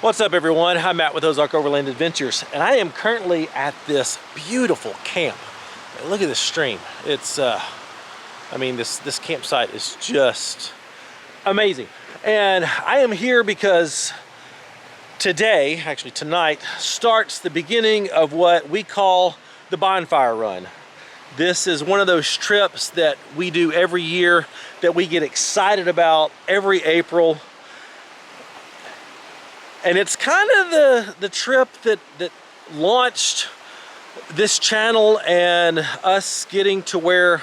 What's up, everyone? I'm Matt with Ozark Overland Adventures, and I am currently at this beautiful camp. Look at this stream. It's, I mean, this campsite is just amazing. And I am here because today, actually tonight, starts the beginning of what we call the Bonfire Run. This is one of those trips that we do every year that we get excited about every April. And it's kind of the trip that launched this channel and us getting to where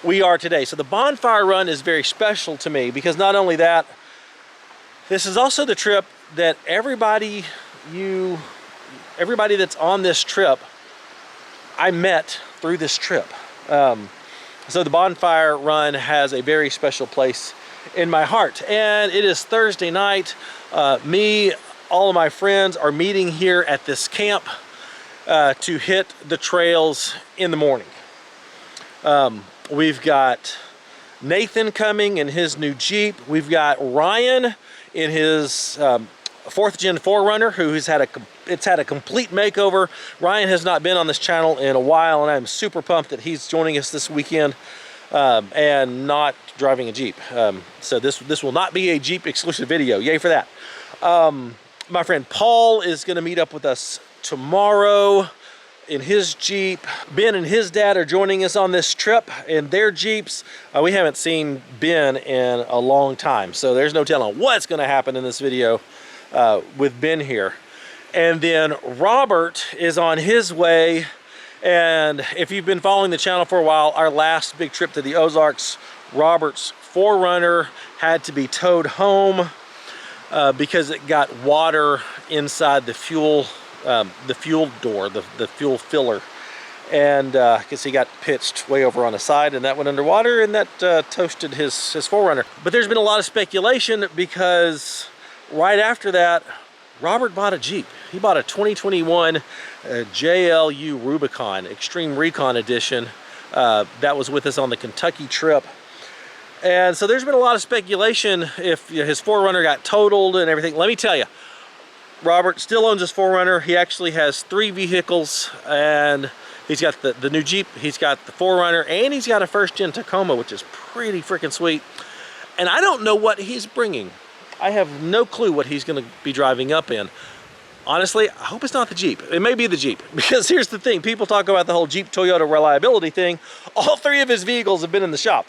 we are today. So the Bonfire Run is very special to me because not only that, this is also the trip that everybody that's on this trip, I met through this trip. So the Bonfire Run has a very special place in my heart. And it is Thursday night. All of my friends are meeting here at this camp to hit the trails in the morning. We've got Nathan coming in his new Jeep. We've got Ryan in his 4th gen 4Runner, who's had a complete makeover. Ryan has not been on this channel in a while, and I'm super pumped that he's joining us this weekend and not driving a Jeep. So this will not be a Jeep exclusive video. Yay for that. My friend Paul is going to meet up with us tomorrow in his Jeep. Ben and his dad are joining us on this trip in their Jeeps. We haven't seen Ben in a long time, so there's no telling what's going to happen in this video with Ben here. And then Robert is on his way, and if you've been following the channel for a while, our last big trip to the Ozarks, Robert's 4Runner had to be towed home because it got water inside the fuel door, the fuel filler, and because he got pitched way over on the side, and that went underwater, and that toasted his 4Runner. But there's been a lot of speculation because right after that, Robert bought a Jeep. He bought a 2021 JLU Rubicon Extreme Recon Edition that was with us on the Kentucky trip. And so there's been a lot of speculation if his 4Runner got totaled and everything. Let me tell you, Robert still owns his 4Runner. He actually has 3 vehicles, and he's got the new Jeep, he's got the 4Runner, and he's got a 1st gen Tacoma, which is pretty freaking sweet. And I don't know what he's bringing. I have no clue what he's going to be driving up in. Honestly, I hope it's not the Jeep. It may be the Jeep, because here's the thing. People talk about the whole Jeep Toyota reliability thing. All 3 of his vehicles have been in the shop,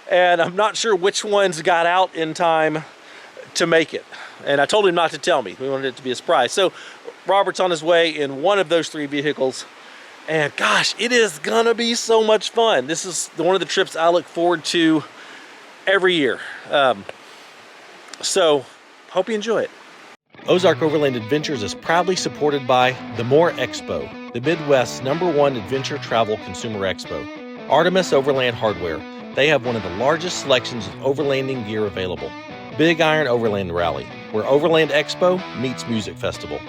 and I'm not sure which ones got out in time to make it. And I told him not to tell me. We wanted it to be a surprise. So Robert's on his way in one of those 3 vehicles, and gosh, it is gonna be so much fun. This is one of the trips I look forward to every year. So hope you enjoy it. Ozark Overland Adventures is proudly supported by the More Expo, the Midwest's #1 adventure travel consumer expo. Artemis Overland Hardware. They have one of the largest selections of overlanding gear available. Big Iron Overland Rally, where Overland Expo meets Music Festival.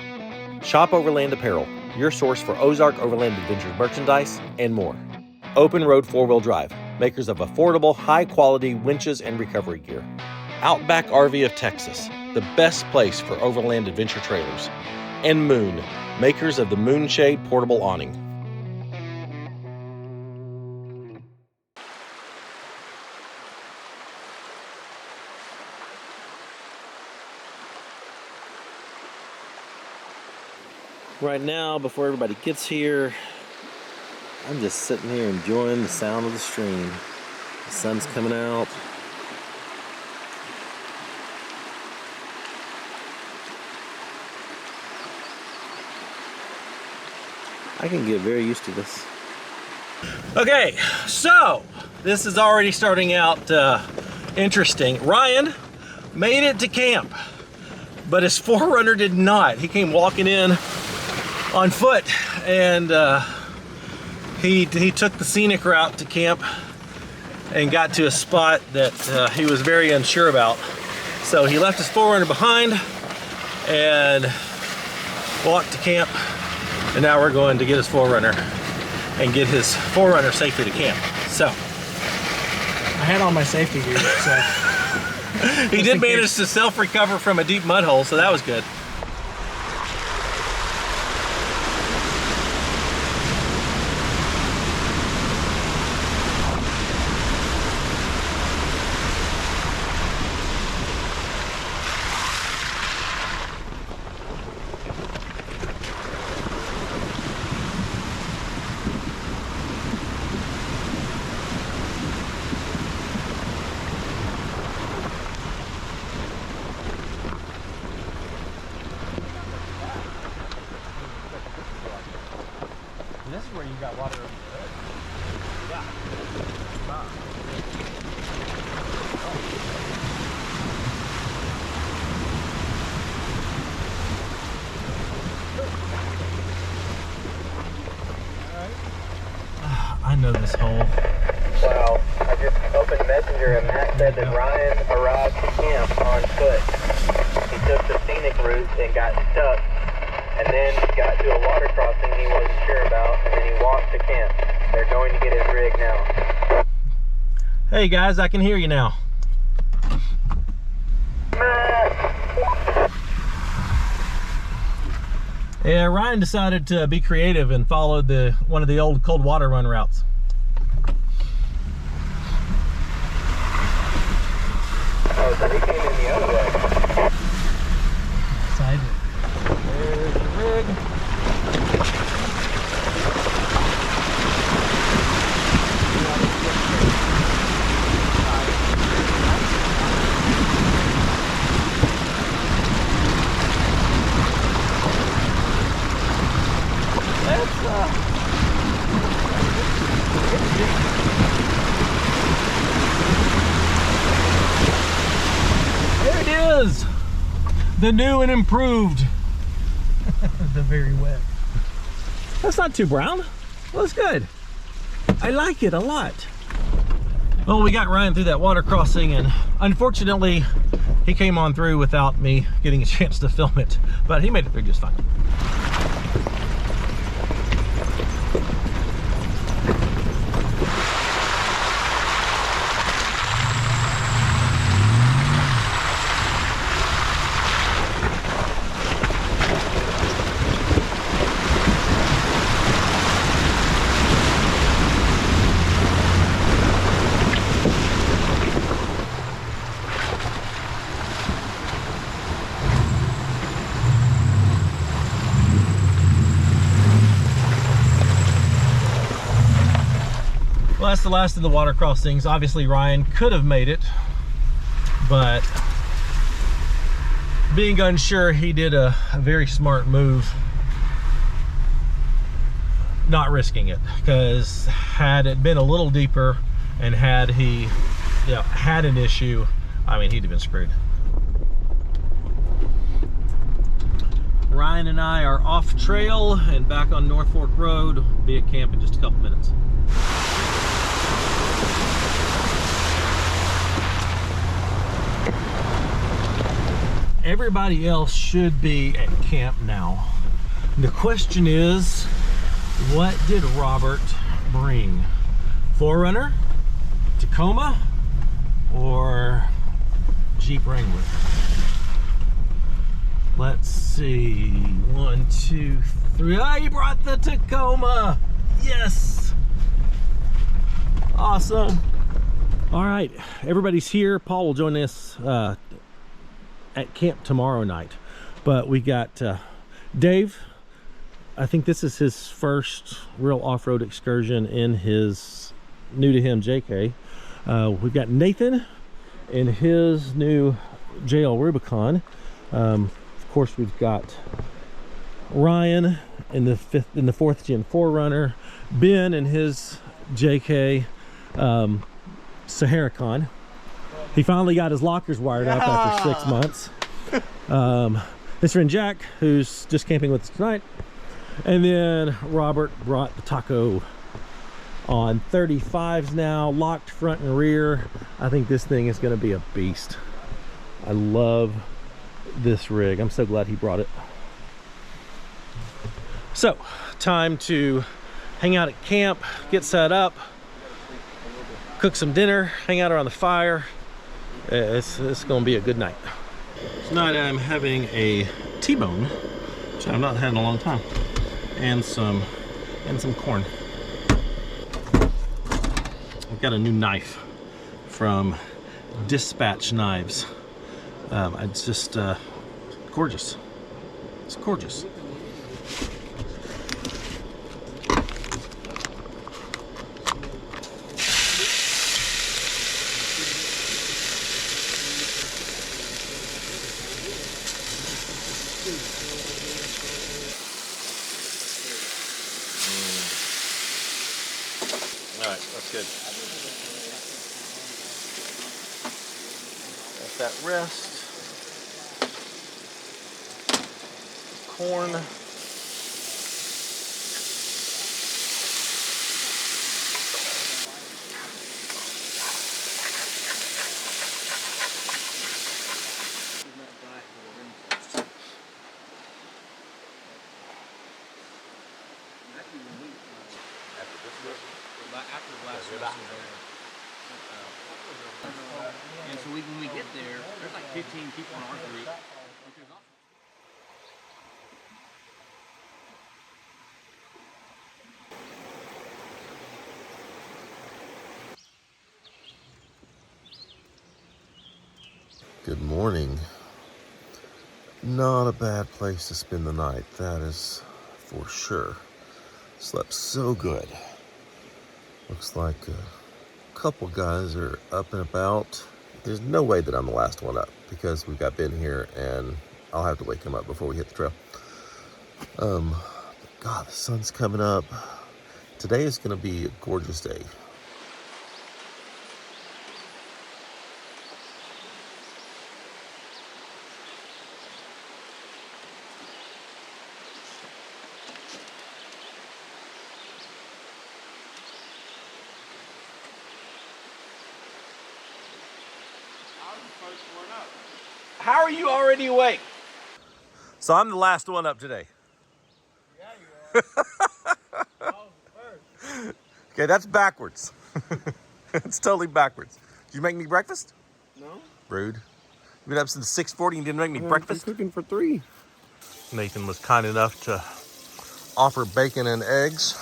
Shop Overland Apparel, your source for Ozark Overland Adventures merchandise and more. Open Road 4-Wheel Drive, makers of affordable, high-quality winches and recovery gear. Outback RV of Texas, the best place for overland adventure trailers. And Moon, makers of the Moonshade portable awning. Right now, before everybody gets here, I'm just sitting here enjoying the sound of the stream. The sun's coming out. I can get very used to this. Okay, so this is already starting out interesting. Ryan made it to camp, but his 4Runner did not. He came walking in on foot, and he took the scenic route to camp and got to a spot that he was very unsure about. So he left his 4Runner behind and walked to camp, and now we're going to get his 4Runner and get his 4Runner safely to camp. So I had all my safety gear, so he did manage to self-recover from a deep mud hole, so that was good. where you got water over there. Yeah. I know this hole. Well, I just opened Messenger and Matt said that Ryan arrived to camp on foot. He took the scenic route and got stuck, and then got to a water crossing he wasn't sure about, and then he walked to camp. They're going to get his rig now. Hey guys, I can hear you now. Yeah, Ryan decided to be creative and followed one of the old cold water run routes. Oh, so he came in the other way. Side. There's the rig. There it is, the new and improved. The very wet. That's not too brown. Well, that's good. I like it a lot. Well, we got Ryan through that water crossing, and unfortunately, he came on through without me getting a chance to film it, but he made it through just fine. Well, that's the last of the water crossings. Obviously, Ryan could have made it, but being unsure, he did a very smart move not risking it, because had it been a little deeper and had he had an issue, I mean, he'd have been screwed. Ryan and I are off trail and back on North Fork Road. Be at camp in just a couple minutes. Everybody else should be at camp now. The question is, what did Robert bring? 4Runner, Tacoma, or Jeep Wrangler? Let's see, 1, 2, 3. Ah, he brought the Tacoma. Yes. Awesome. All right, everybody's here. Paul will join us at camp tomorrow night, but we got Dave. I think this is his first real off-road excursion in his new to him JK. We've got Nathan in his new JL Rubicon. Of course, we've got Ryan in the 4th Gen 4Runner, Ben in his JK Saharicon. He finally got his lockers wired up after 6 months. His friend Jack, who's just camping with us tonight. And then Robert brought the Taco on 35s now, locked front and rear. I think this thing is going to be a beast. I love this rig. I'm so glad he brought it. So, time to hang out at camp, get set up, cook some dinner, hang out around the fire. It's going to be a good night. Tonight I'm having a T-bone, which I've not had in a long time, and some corn. I've got a new knife from Dispatch Knives. It's just gorgeous. It's gorgeous. good. Let that rest. Corn. And so when we get there, there's like 15 people in our group. Good morning. Not a bad place to spend the night, that is for sure. Slept so good. Looks like a couple guys are up and about. There's no way that I'm the last one up because we've got Ben here and I'll have to wake him up before we hit the trail. God, the sun's coming up. Today is going to be a gorgeous day. How are you already awake? So I'm the last one up today. Yeah, you are. I was first. Okay, that's backwards. It's totally backwards. Did you make me breakfast? No? Rude. You've been up since 6:40 and didn't make me breakfast? I'm cooking for 3. Nathan was kind enough to offer bacon and eggs.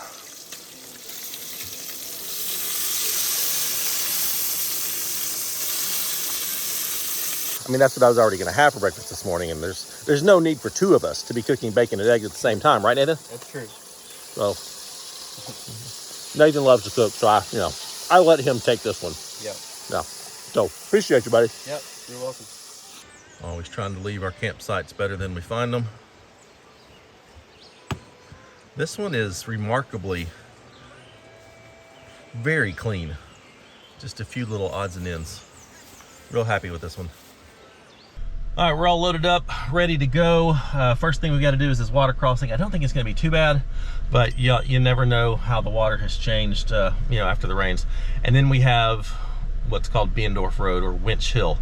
I mean, that's what I was already going to have for breakfast this morning, and there's no need for two of us to be cooking bacon and eggs at the same time, right, Nathan? That's true. So Nathan loves to cook, so I let him take this one. Yep. Yeah. So appreciate you, buddy. Yep. You're welcome. Always trying to leave our campsites better than we find them. This one is remarkably very clean. Just a few little odds and ends. Real happy with this one. All right, we're all loaded up, ready to go. First thing we got to do is this water crossing. I don't think it's going to be too bad, but you never know how the water has changed, after the rains. And then we have what's called Beendorf Road or Winch Hill.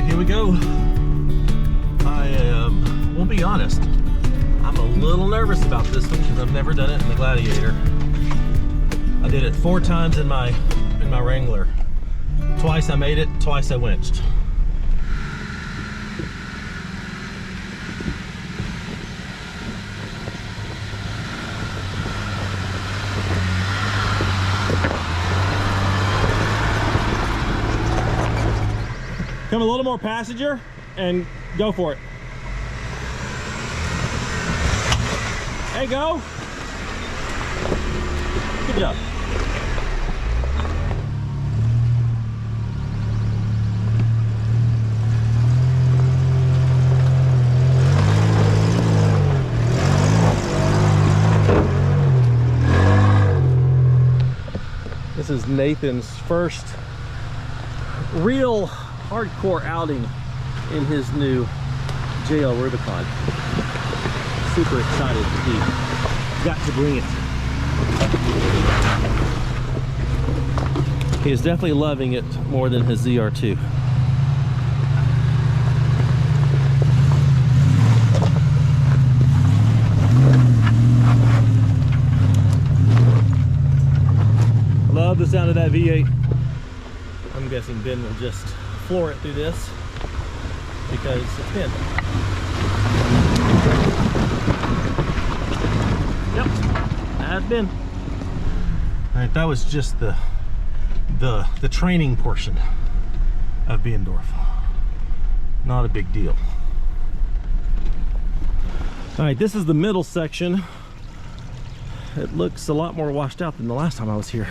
Here we go. We'll be honest, I'm a little nervous about this one because I've never done it in the Gladiator. I did it 4 times in my Wrangler. Twice I made it, twice I winched. Come a little more passenger and go for it. Hey, go. Good job. This is Nathan's first real hardcore outing in his new JL Rubicon. Super excited to be. Got to bring it. He is definitely loving it more than his ZR2. Love the sound of that V8. I'm guessing Ben will just floor it through this because it's Ben. Yep, that's Ben. All right, that was just the training portion of Beendorf. Not a big deal. All right, this is the middle section. It looks a lot more washed out than the last time I was here.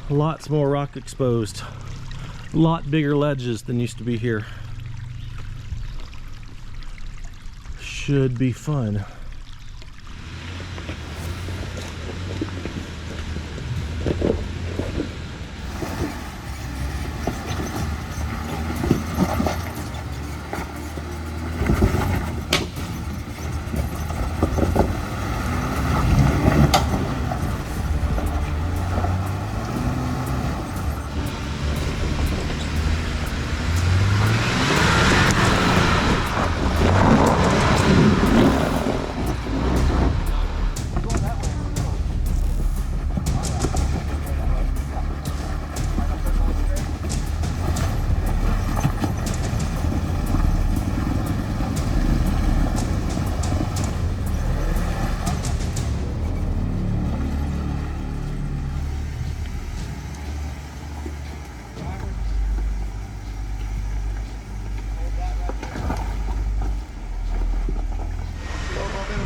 Lots more rock exposed. A lot bigger ledges than used to be here. Should be fun.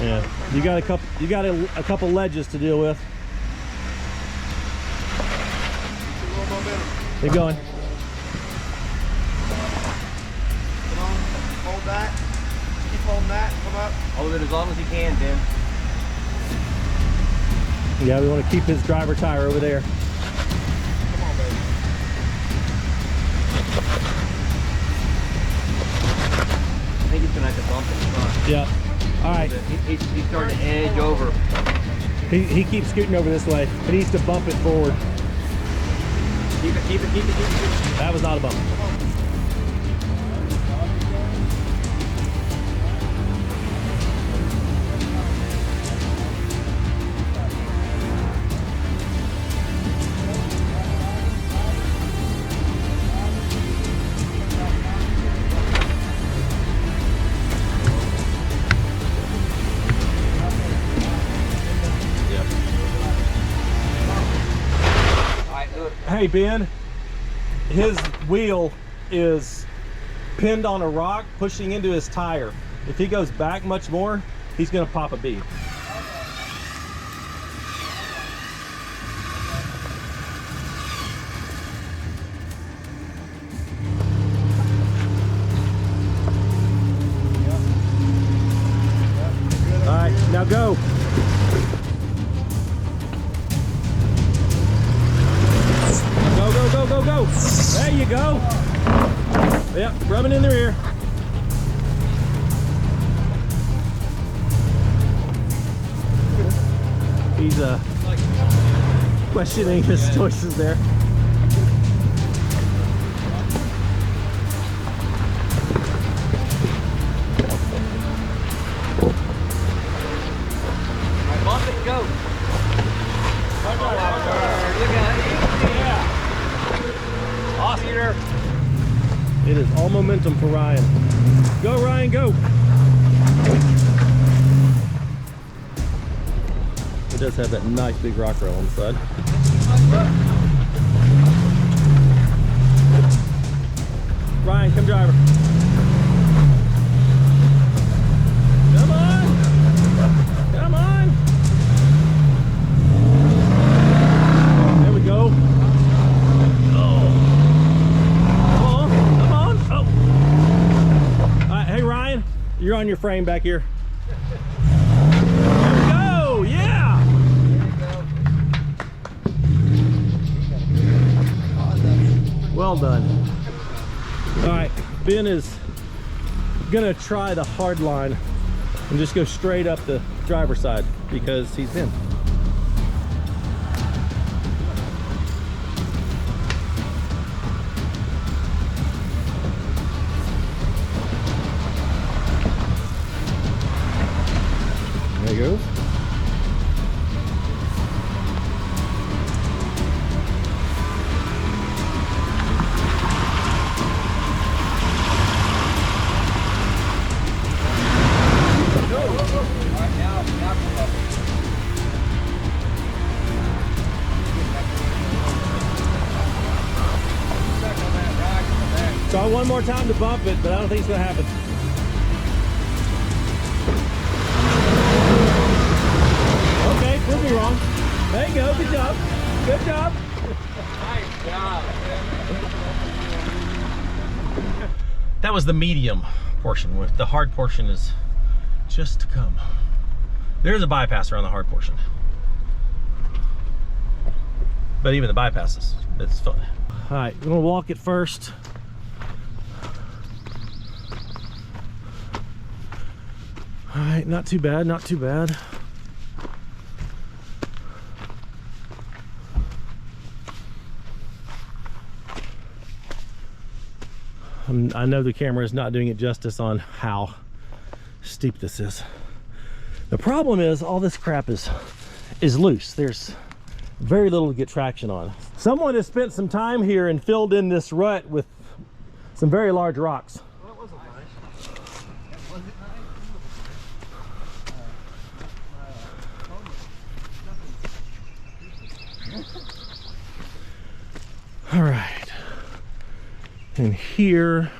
Yeah, you got a couple ledges to deal with. Keep going. Come on, hold that. Keep holding that. Come up. Hold it as long as you can, Ben. Yeah, we want to keep his driver tire over there. Come on, baby. I think he's gonna have to bump it in front. Yeah. All right. He's starting to edge over. He keeps scooting over this way. He needs to bump it forward. Keep it. That was not a bump. Hey Ben, his wheel is pinned on a rock pushing into his tire. If he goes back much more, he's gonna pop a bead. All right, now go. Go. There you go. Yep, rubbing in the rear. He's questioning his choices there. awesome for Ryan. Go, Ryan, go. It does have that nice big rock rail on the side. Ryan, come driver. Come on. Come on. There we go. Oh. Come on. Oh. All right, hey Ryan, you're on your frame back here. There we go. Yeah. Well done. All right, Ben is gonna try the hard line and just go straight up the driver's side because he's Ben. There he goes. Try one more time to bump it, but I don't think it's gonna happen. Okay, prove me wrong. There you go, good job. Good job. Nice job. That was the medium portion. With the hard portion is just to come. There's a bypass around the hard portion. But even the bypass it's fun. All right, we're gonna walk it first. All right, not too bad, not too bad. I know the camera is not doing it justice on how steep this is. The problem is all this crap is loose. There's very little to get traction on. Someone has spent some time here and filled in this rut with some very large rocks. Well, that wasn't nice. Was it nice? All right. And here,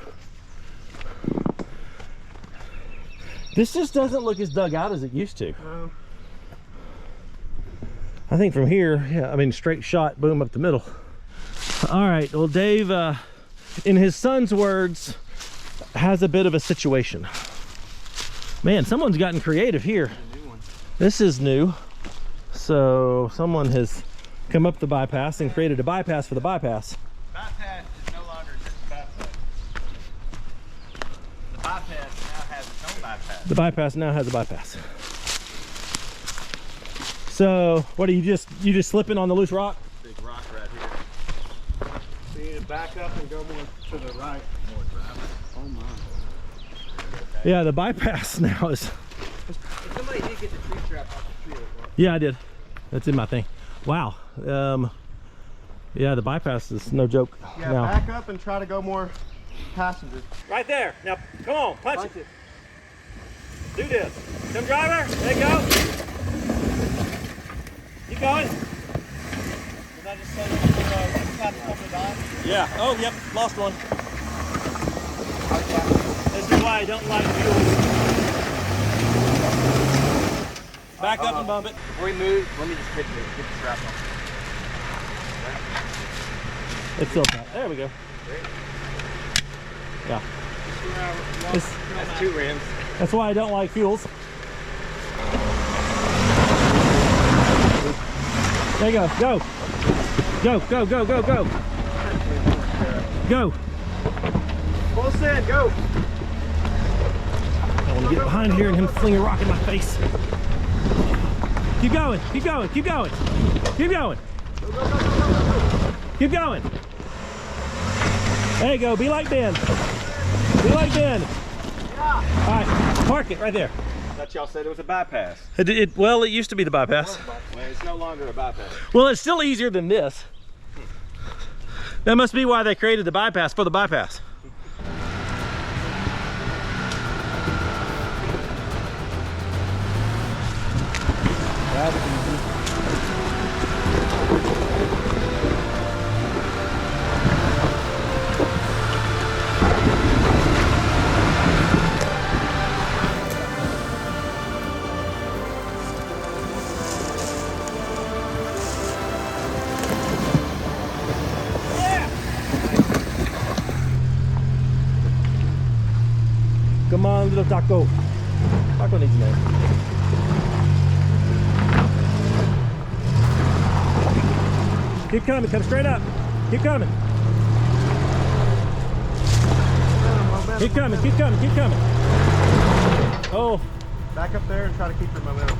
this just doesn't look as dug out as it used to. No. I think from here, yeah, I mean, straight shot, boom, up the middle. All right, well, Dave, in his son's words, has a bit of a situation. Man, someone's gotten creative here. This is new. So someone has come up the bypass and created a bypass for the bypass. Bypass is no longer just a bypass. The bypass now has its own bypass. The bypass now has a bypass. So what are you just slipping on the loose rock? Big rock right here. So you need to back up and go more to the right. More driving. Oh my. Yeah, the bypass now is. Somebody did get the tree strap off the tree. Yeah, I did. That's in my thing. Wow. Yeah, the bypass is no joke. Yeah, now. back up and try to go more passenger. Right there. Now, come on, punch it. Do this. Come, driver. There you go. Keep going. Did I just say that a couple of dots? Yeah. Oh, yep. Lost one. This is why I don't like fuels. Back up and bump it. Before we move, let me just get the strap on. It's still tight. There we go. Yeah. That's 2 rims. That's why I don't like fuels. There you go. Go. Go, go, go, go, go. Go. Full send, go. I want to get behind here and him fling a rock in my face. Keep going, keep going, keep going. Keep going. Keep going. There you go. Be like Ben. Be like Ben. Yeah. All right. Park it right there. I thought y'all said it was a bypass. Well, it used to be the bypass. Well, it's no longer a bypass. Well, it's still easier than this. That must be why they created the bypass for the bypass. That was easy. Come on, little taco. Taco needs a name. Keep coming, come straight up. Keep coming. Keep coming, keep coming, keep coming. Oh. Back up there and try to keep your momentum.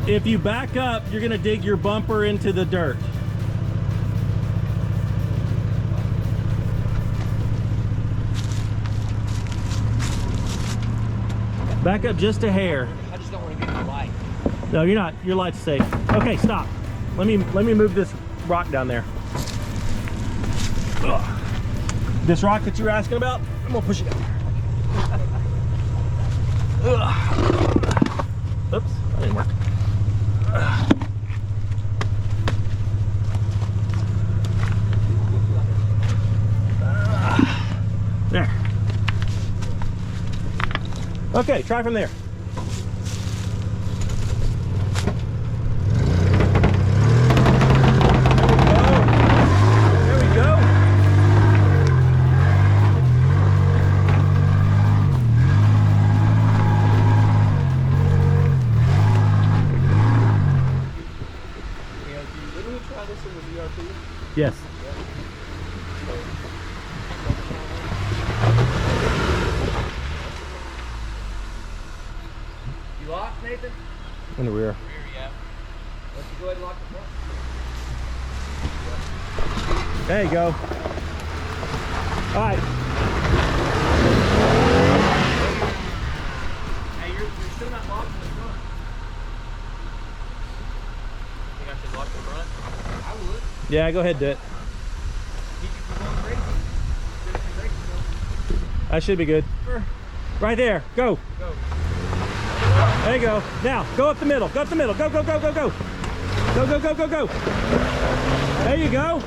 If you back up, you're gonna dig your bumper into the dirt. Back up just a hair. I just don't want to get in the light. No, you're not. Your light's safe. Okay, stop. Let me move this rock down there. Ugh. This rock that you were asking about, I'm gonna push it down there. Ugh. Oops, that didn't work. There. Okay, try from there. There we go. Didn't we try this in the VRP? Yes. You locked, Nathan? In the rear. Rear, yeah. Let's go ahead and lock the front. There you go. All right. Hey, you're still not locked in the front. Think I should lock the front? I would. Yeah, go ahead, do it. Keep you from going crazy. Finish your brakes, though. That should be good. Right there. Go. Go. There you go. Now, go up the middle. Go up the middle. Go, go, go, go, go. Go, go, go, go, go. There you go.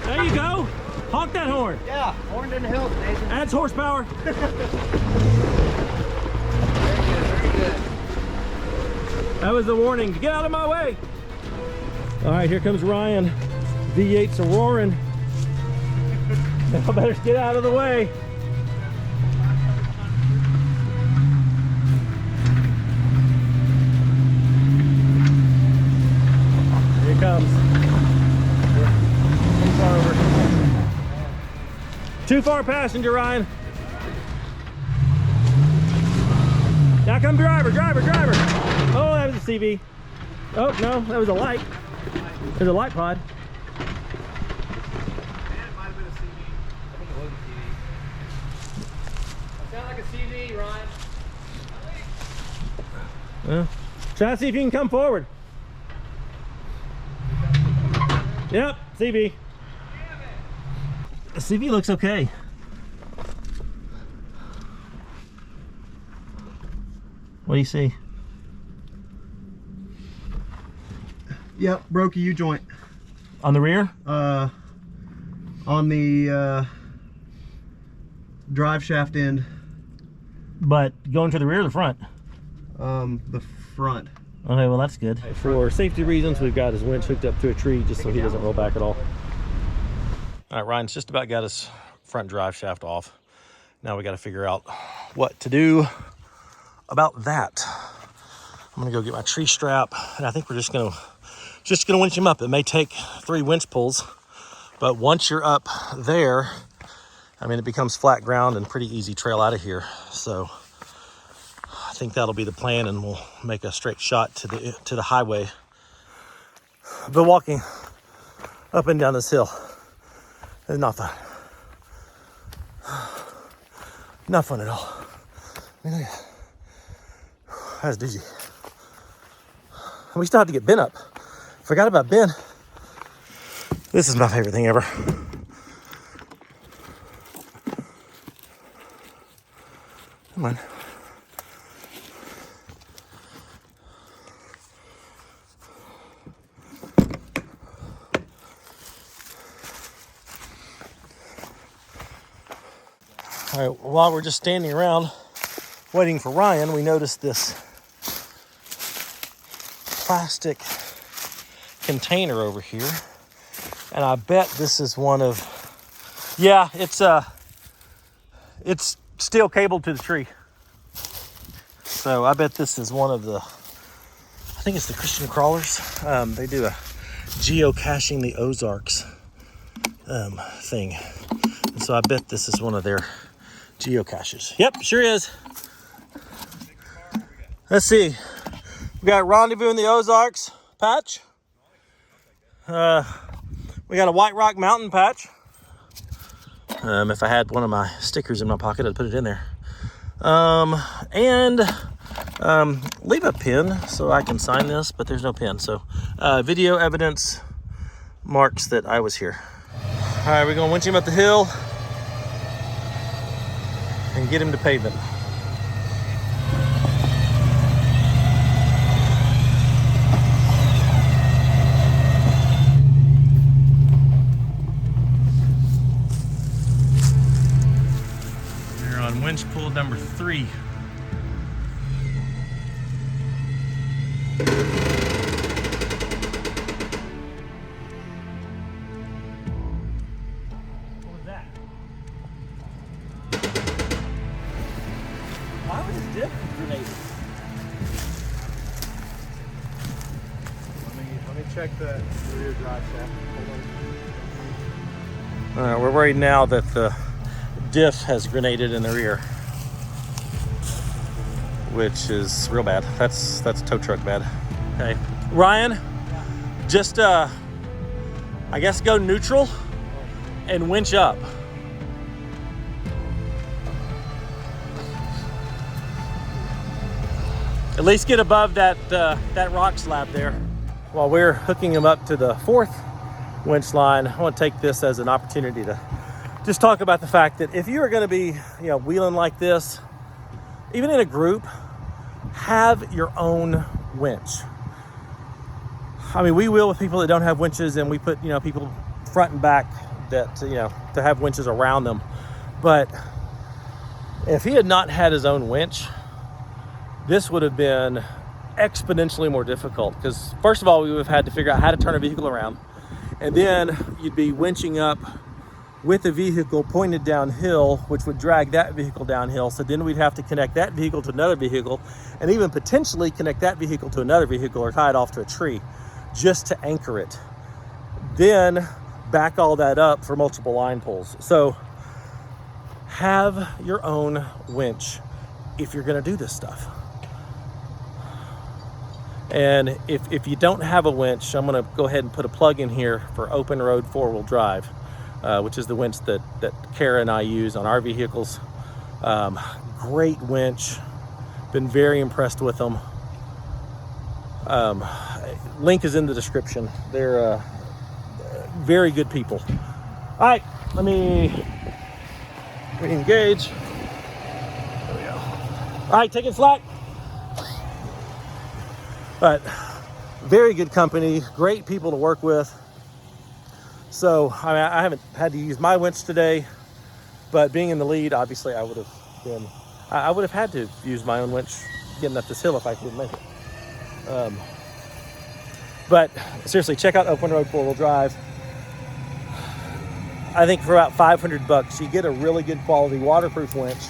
There you go. Honk that horn. Yeah, horn didn't help, Nathan. Adds horsepower. Very good. That was the warning. Get out of my way. All right, here comes Ryan. V8's are roaring. I better get out of the way. Here it comes. Too far over. Too far passenger, Ryan. Now come driver, driver, driver. Oh, that was a CV. Oh, no, that was a light. There's a light pod. Man, it might have been a CV. I think it was a CV. Sound like a CV, Ryan. Well, try to see if you can come forward. Yep, CV. The CV looks okay. What do you see? Yep, broke a U-joint. On the rear? On the drive shaft end. But going to the rear or the front? The front. Okay, well that's good. For safety reasons, we've got his winch hooked up to a tree just so he doesn't roll back at all. All right, Ryan's just about got his front drive shaft off. Now we got to figure out what to do about that. I'm gonna go get my tree strap, and I think we're just gonna winch him up. It may take 3 winch pulls, but once you're up there, I mean, it becomes flat ground and pretty easy trail out of here. So I think that'll be the plan, and we'll make a straight shot to the highway. But walking up and down this hill is not fun. Not fun at all. I mean, look at that. That's doozy. And we still have to get Ben up. Forgot about Ben. This is my favorite thing ever. Come on. All right, while we're just standing around waiting for Ryan, we noticed this plastic container over here. And I bet this is one of, yeah, it's steel cabled to the tree. So I bet this is one of the, I think it's the Christian crawlers. They do a geocaching the Ozarks thing. And so I bet this is one of their geocaches. Yep, sure is. Let's see. We got Rendezvous in the Ozarks patch. We got a White Rock Mountain patch. If I had one of my stickers in my pocket, I'd put it in there. And leave a pin so I can sign this, but there's no pin. So video evidence marks that I was here. All right, we're gonna winch him up the hill and get him to pavement. We're on winch pull number 3. What was that? Why was this dip grenade? Let me check the rear drive shaft. All right, we're worried now that the diff has grenaded in the rear, which is real bad. That's tow truck bad. Okay, Ryan, just I guess go neutral and winch up. At least get above that rock slab there. While we're hooking him up to the 4th winch line, I want to take this as an opportunity to just talk about the fact that if you are going to be, wheeling like this, even in a group, have your own winch. I mean, we wheel with people that don't have winches, and we put, people front and back that, to have winches around them. But if he had not had his own winch, this would have been exponentially more difficult, because first of all, we would have had to figure out how to turn a vehicle around, and then you'd be winching up with a vehicle pointed downhill, which would drag that vehicle downhill. So then we'd have to connect that vehicle to another vehicle, and even potentially connect that vehicle to another vehicle or tie it off to a tree just to anchor it. Then back all that up for multiple line pulls. So have your own winch if you're going to do this stuff. And if you don't have a winch, I'm going to go ahead and put a plug in here for open road 4-wheel drive, which is the winch that Kara and I use on our vehicles. Great winch. Been very impressed with them. Link is in the description. They're very good people. All right, let me re-engage. There we go. All right, taking slack. But very good company, great people to work with. So I haven't had to use my winch today, but being in the lead, obviously I would have had to use my own winch getting up this hill if I couldn't make it. But seriously, check out Open Road 4-wheel drive. I think for about $500, you get a really good quality waterproof winch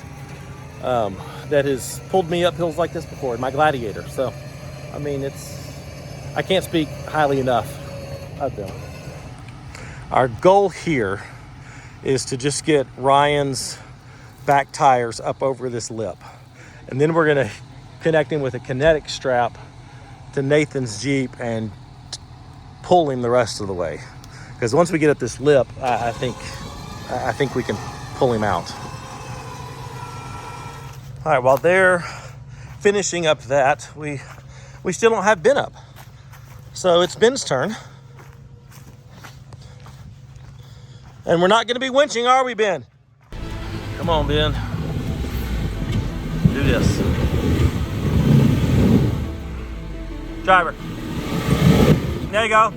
that has pulled me up hills like this before in my Gladiator. So, I mean, I can't speak highly enough of them. Our goal here is to just get Ryan's back tires up over this lip. And then we're gonna connect him with a kinetic strap to Nathan's Jeep and pull him the rest of the way. Because once we get up this lip, I think we can pull him out. All right, while they're finishing up that, we still don't have Ben up. So it's Ben's turn. And we're not gonna be winching, are we, Ben? Come on, Ben. Do this. Driver. There you go.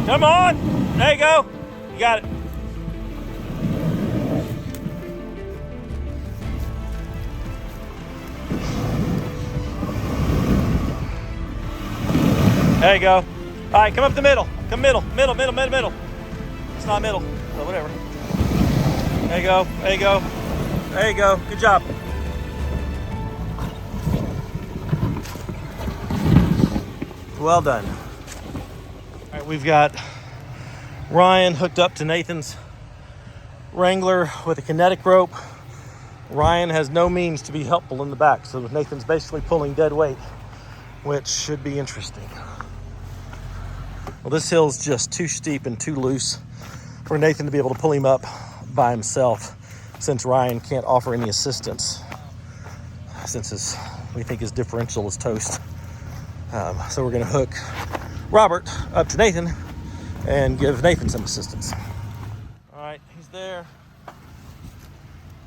Come on. There you go. You got it. There you go. All right, come up the middle. Come middle. It's not middle, but whatever. There you go. There you go. There you go. Good job. Well done. All right, we've got Ryan hooked up to Nathan's Wrangler with a kinetic rope. Ryan has no means to be helpful in the back, so Nathan's basically pulling dead weight, which should be interesting. Well, this hill's just too steep and too loose for Nathan to be able to pull him up by himself, since Ryan can't offer any assistance, since we think his differential is toast. So we're gonna hook Robert up to Nathan and give Nathan some assistance. All right, he's there.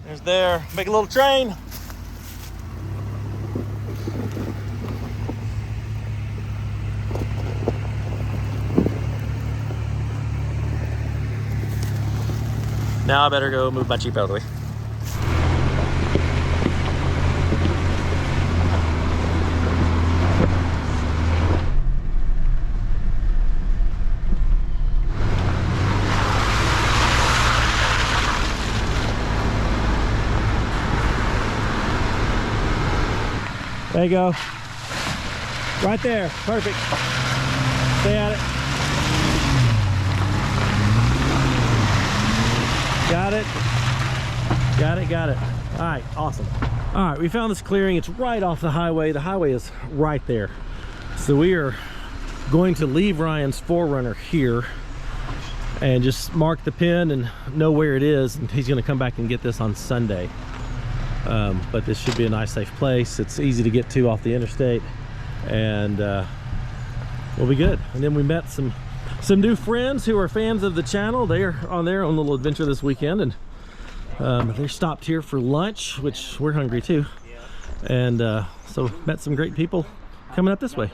There's there. Make a little train. Now I better go move my Jeep out of the way. There you go. Right there. Perfect. Stay at it. Got it. Got it. Got it. All right. Awesome. All right. We found this clearing. It's right off the highway. The highway is right there. So we are going to leave Ryan's 4Runner here and just mark the pin and know where it is. And he's going to come back and get this on Sunday. But this should be a nice, safe place. It's easy to get to off the interstate, and we'll be good. And then we met some new friends who are fans of the channel. They're on their own little adventure this weekend, and they stopped here for lunch, which we're hungry too. And so met some great people coming up this way.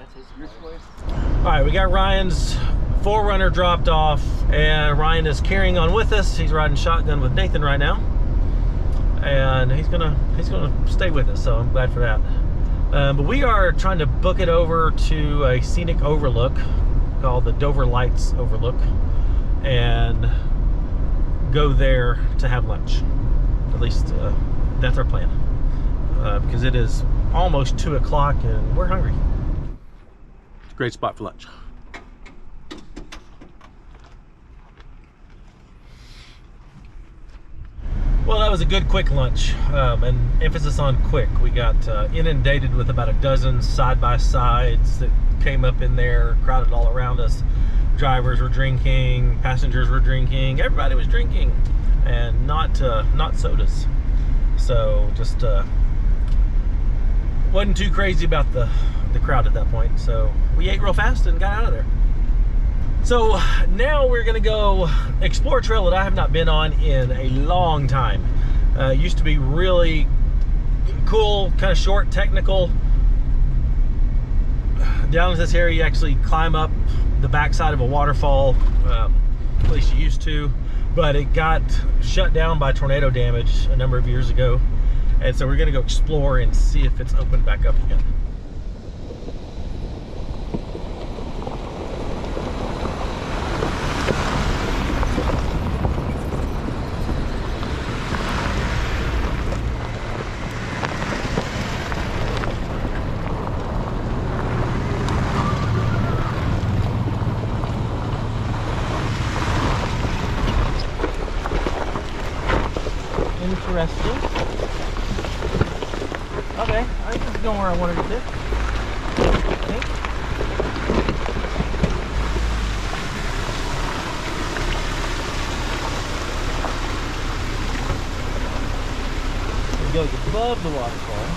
All right, we got Ryan's 4Runner dropped off, and Ryan is carrying on with us. He's riding shotgun with Nathan right now, and he's gonna stay with us, so I'm glad for that. But we are trying to book it over to a scenic overlook called the Dover Lights Overlook, and go there to have lunch. At least that's our plan, because it is almost 2 o'clock and we're hungry. It's a great spot for lunch. Well, that was a good quick lunch, and emphasis on quick. We got inundated with about a dozen side-by-sides that came up in there, crowded all around us. Drivers were drinking, passengers were drinking, everybody was drinking, and not sodas. So just wasn't too crazy about the crowd at that point. So we ate real fast and got out of there. So now we're gonna go explore a trail that I have not been on in a long time. It used to be really cool, kind of short, technical. Down in this area, you actually climb up the backside of a waterfall, at least you used to, but it got shut down by tornado damage a number of years ago. And so we're gonna go explore and see if it's opened back up again. Interesting. Okay, I think this is going where I wanted it to. Okay. It goes above the waterfall.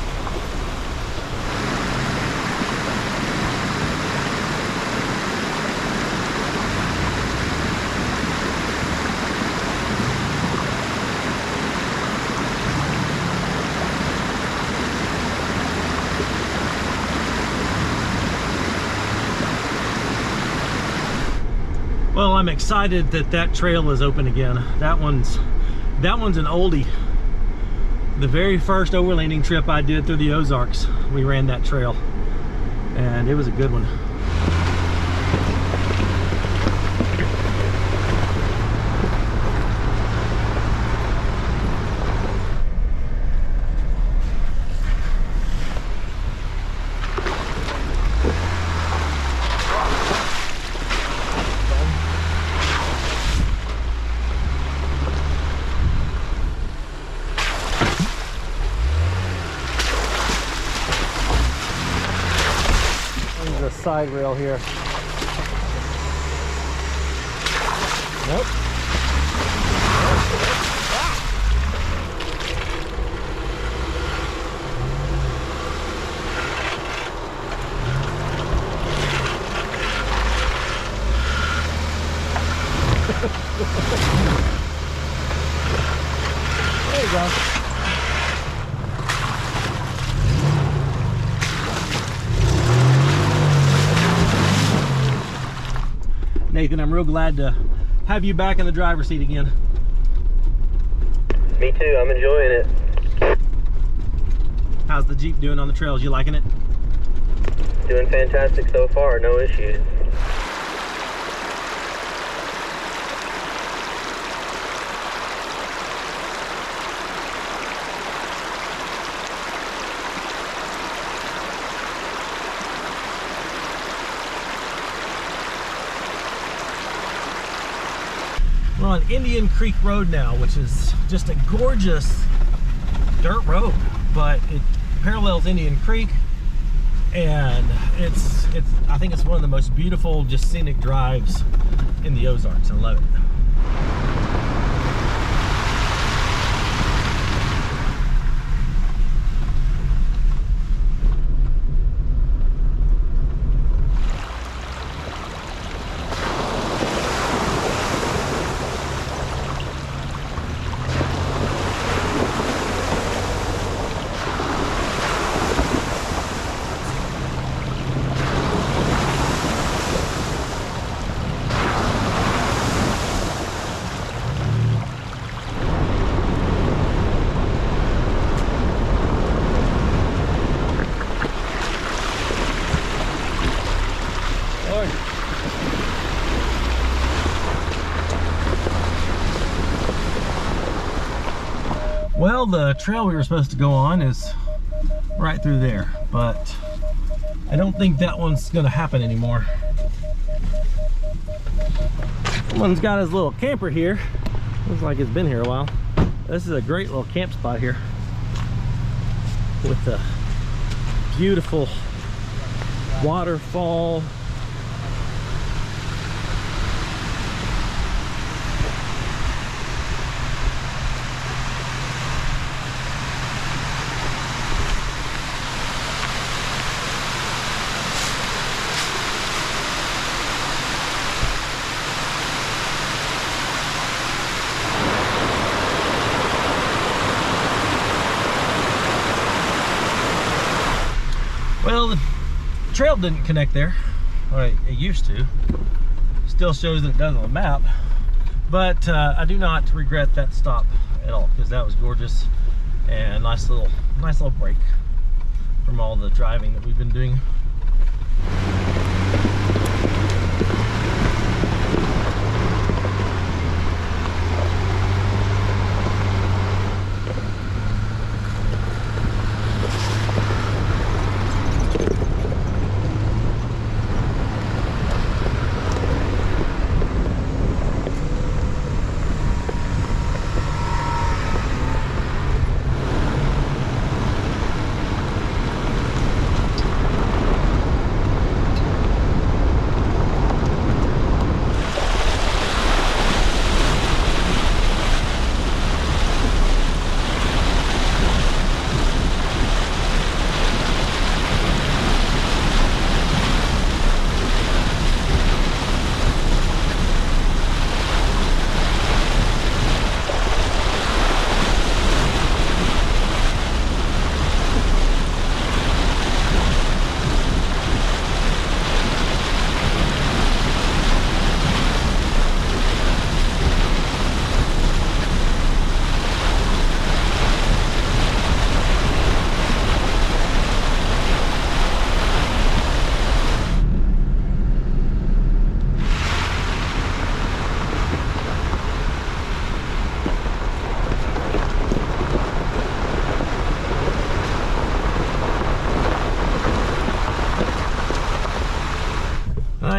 Well, I'm excited that that trail is open again. That one's an oldie. The very first overlanding trip I did through the Ozarks, we ran that trail, and it was a good one. A side rail here. Nope. There you go. Nathan, I'm real glad to have you back in the driver's seat again. Me too, I'm enjoying it. How's the Jeep doing on the trails? You liking it? Doing fantastic so far, no issues. We're on Indian Creek Road now, which is just a gorgeous dirt road, but it parallels Indian Creek, and it's I think it's one of the most beautiful, just scenic drives in the Ozarks. I love it. Well, the trail we were supposed to go on is right through there, but I don't think that one's gonna happen anymore. Someone's got his little camper here. Looks like it's been here a while. This is a great little camp spot here with a beautiful waterfall. Well, the trail didn't connect there. Well, it used to. Still shows that it does on the map. But I do not regret that stop at all, because that was gorgeous and nice little break from all the driving that we've been doing.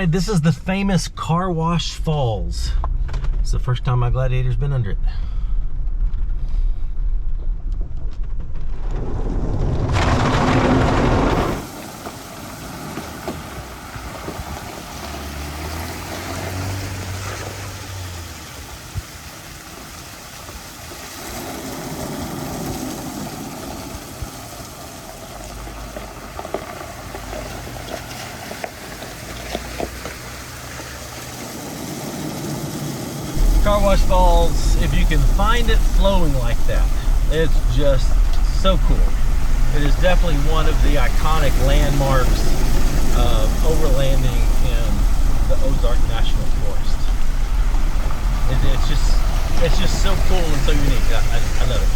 right, this is the famous Car Wash Falls. It's the first time my Gladiator's been under it. Car Wash Falls, if you can find it flowing like that, it's just so cool. It is definitely one of the iconic landmarks of overlanding in the Ozark National Forest. It's just so cool and so unique. I love it.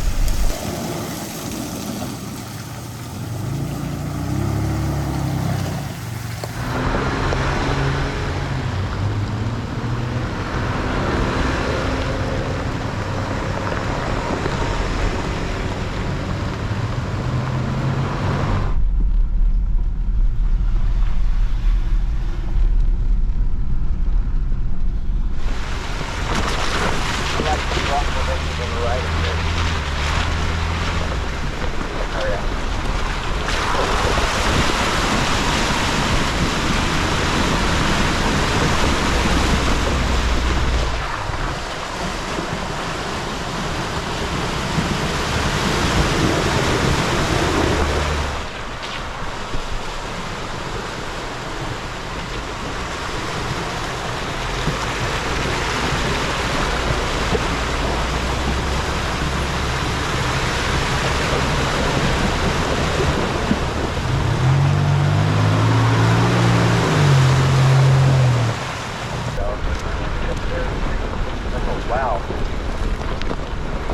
Wow.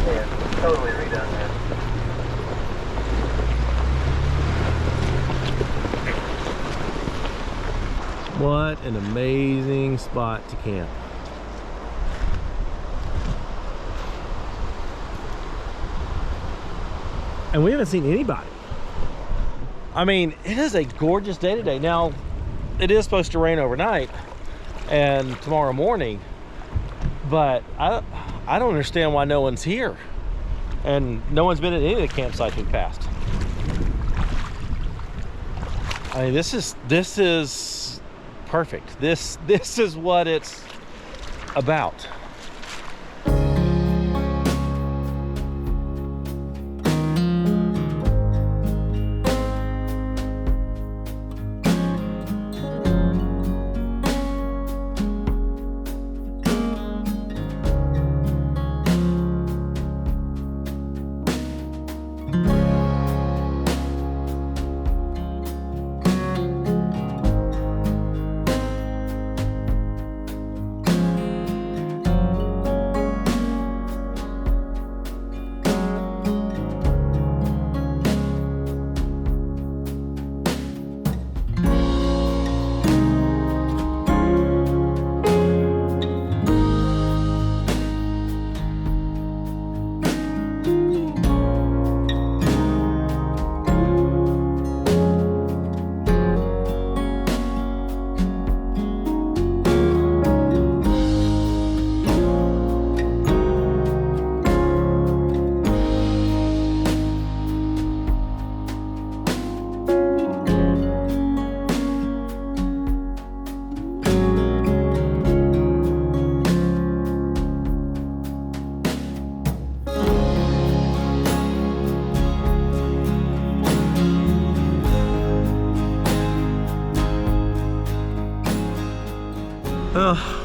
Yeah, totally redone there. What an amazing spot to camp. And we haven't seen anybody. I mean, it is a gorgeous day today. Now, it is supposed to rain overnight and tomorrow morning, but I don't understand why no one's here. And no one's been at any of the campsites we've passed. I mean, this is perfect. This is what it's about.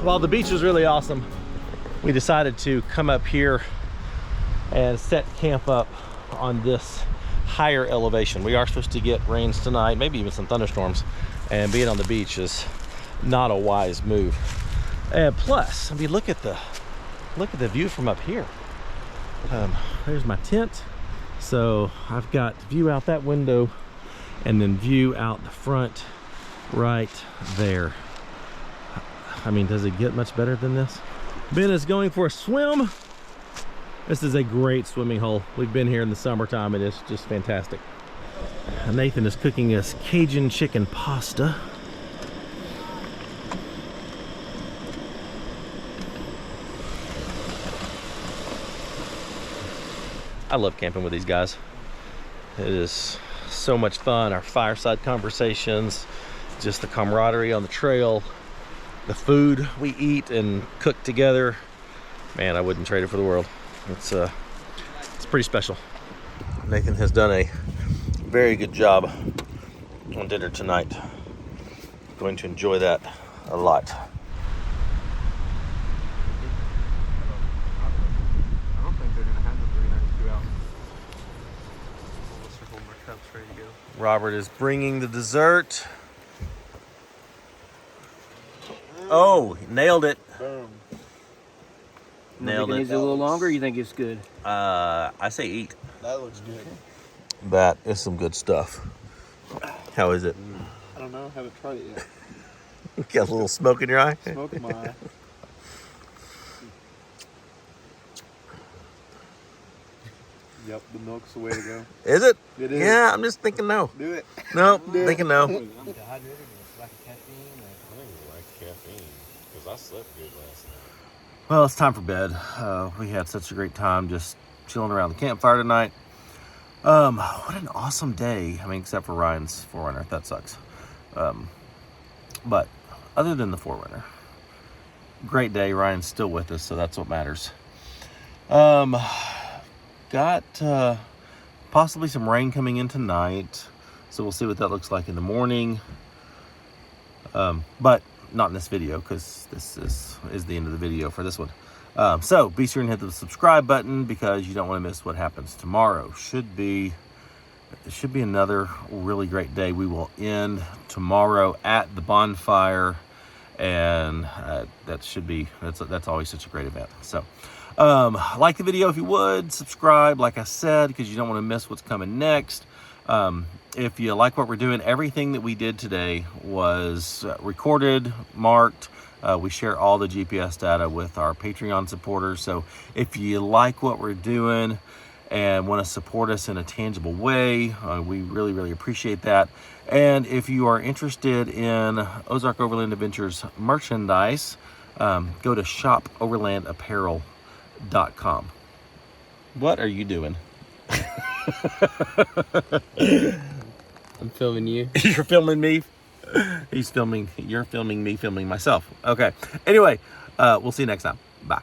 While the beach was really awesome, we decided to come up here and set camp up on this higher elevation. We are supposed to get rains tonight, maybe even some thunderstorms, and being on the beach is not a wise move. And plus, I mean, look at the view from up here. There's my tent, so I've got view out that window and then view out the front right there. I mean, does it get much better than this? Ben is going for a swim. This is a great swimming hole. We've been here in the summertime. It is just fantastic. Nathan is cooking us Cajun chicken pasta. I love camping with these guys. It is so much fun. Our fireside conversations, just the camaraderie on the trail, the food we eat and cook together. Man, I wouldn't trade it for the world. It's pretty special. Nathan has done a very good job on dinner tonight. Going to enjoy that a lot. I don't think they're gonna have the 392 out. Unless they're holding their cups ready to go. Robert is bringing the dessert. Oh, nailed it. Boom. Nailed You think it it. needs a little longer, or you think it's good? I say eat. That looks good. That is some good stuff. How is it? I don't know. Haven't tried it yet. Got a little smoke in your eye? Smoke in my eye. Yep, the milk's the way to go. Is it? It is. Yeah, I'm just thinking no. Do it. No, thinking no. I'm dehydrated and it's like caffeine. I don't even like caffeine because I slept good last night. Well, it's time for bed. We had such a great time just chilling around the campfire tonight. What an awesome day. I mean, except for Ryan's 4Runner. That sucks. But other than the 4Runner, great day. Ryan's still with us, so that's what matters. Got possibly some rain coming in tonight, so we'll see what that looks like in the morning. But not in this video, because this is the end of the video for this one. So be sure and hit the subscribe button because you don't want to miss what happens tomorrow. Should be another really great day. We will end tomorrow at the bonfire, and that's always such a great event. So like the video if you would, subscribe like I said, because you don't want to miss what's coming next. If you like what we're doing, everything that we did today was recorded, marked. We share all the GPS data with our Patreon supporters. So if you like what we're doing and want to support us in a tangible way, we really, really appreciate that. And if you are interested in Ozark Overland Adventures merchandise, go to shopoverlandapparel.com. What are you doing? I'm filming you. You're filming me. You're filming me filming myself. Okay. Anyway, we'll see you next time. Bye.